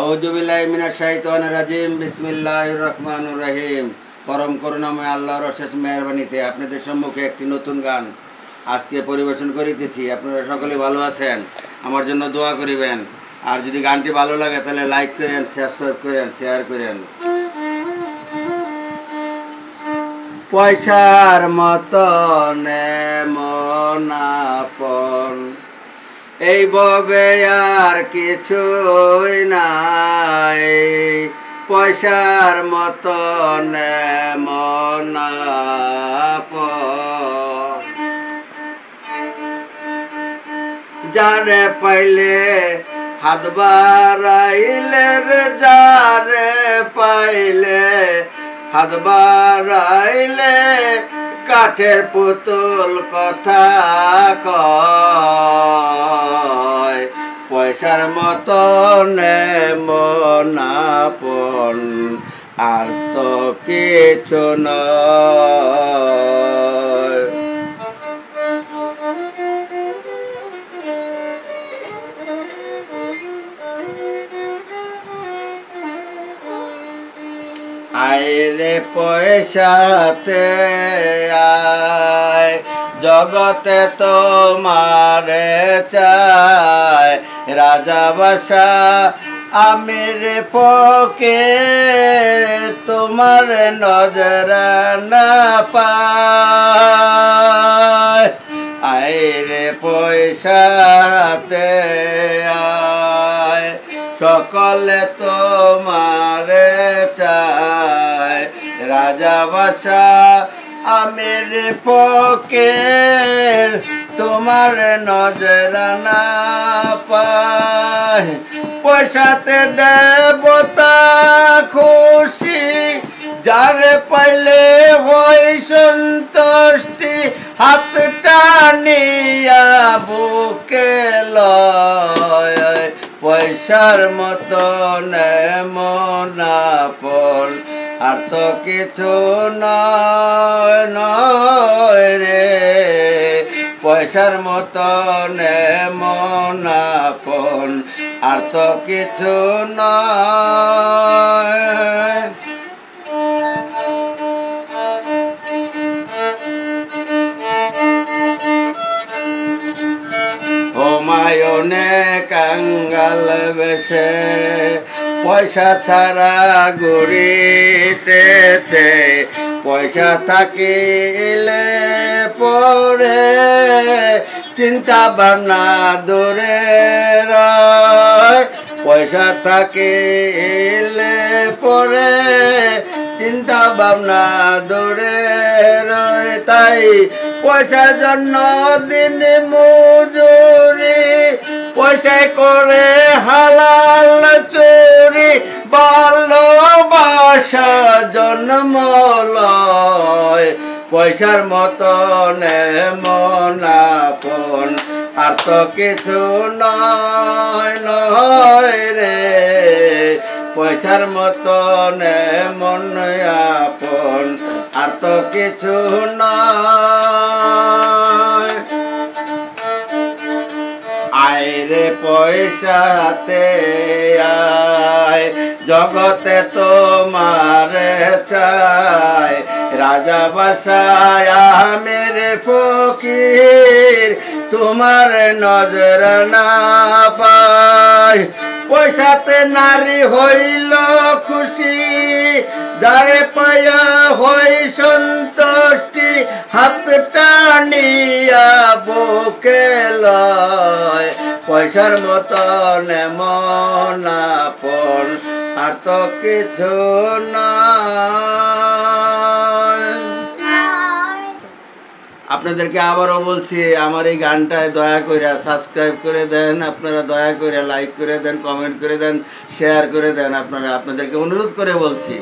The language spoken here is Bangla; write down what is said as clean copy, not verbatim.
আউযুবিল্লাহি মিনাশ শাইতানির রাজিম বিসমিল্লাহির রহমানির রহিম। পরম করুণাময় আল্লাহর অশেষ মেহেরবানিতে আপনাদের সম্মুখে একটি নতুন গান আজকে পরিবেশন করিতেছি। আপনারা সকলে ভালো আছেন, আমার জন্য দোয়া করিবেন। আর যদি গানটি ভালো লাগে তাহলে লাইক করেন, সাবস্ক্রাইব করেন, শেয়ার করেন। পয়সার মতন এমন আপন এই ভবে আর কিছুই নাই, পয়সার মতন এমন আপন যারে পাইলে হাত বাড়াইলে রে, যারে পাইলে হাত বাড়াইলে কাঠের পুতুল কথা কয়, পয়সার মতন এমন আপন আর তো কিছু নয়। আইরে পয়সাতে আয়, জগতে তোমারে চায়, রাজা বাদশা আমির পকে তোমার নজর না পায়। আইরে পয়সাতে আয়, সকলে তোমারে চায়, রাজা বাদশা আমির পকে তোমার নজর না পায়। পয়সাতে দেবতা খুশি, যারে পাইলে হই সন্তুষ্টি, হাত টানিয়া বুকে লয়, পয়সার মতন এমন আপন আর তো কিছু নয় নয় রে, পয়সার মতন এমন আপন আর তো কিছু নয়। হুমায়ুনে কাঙ্গাল বেশে পয়সা ছাড়া ঘুরিতেছে, পয়সা থাকিলে পরে চিন্তা ভাবনা দূরে রয়, পয়সা থাকিলে পরে চিন্তা ভাবনা দূরে রয়। তাই পয়সার জন্য দিন মজুরি, পয়সায় করে হালাল চুরি, ভালোবাসা জন্ম লয়, পয়সার মতন এমন আপন আর তো কিছু নয় নয় রে, পয়সার মতন এমন আপন আর তো কিছু নয়। আইরে পয়সাতে আয়, জগতে তোমারে চায়, রাজা বাদশা আমির ফকির তোমার নজর না পায়। পয়সাতে নারী হইল খুশি, যারে পায়া হই সন্তুষ্টি, হাত টানিয়া বুকে লয়, পয়সার মতন এমন আপন আর তো কিছু নয়। আপনাদেরকে আবারও বলছি, আমার এই গানটায় দয়া করে সাবস্ক্রাইব করে দেন, আপনারা দয়া করে লাইক করে দেন, কমেন্ট করে দেন, শেয়ার করে দেন। আপনাদেরকে অনুরোধ করে বলছি।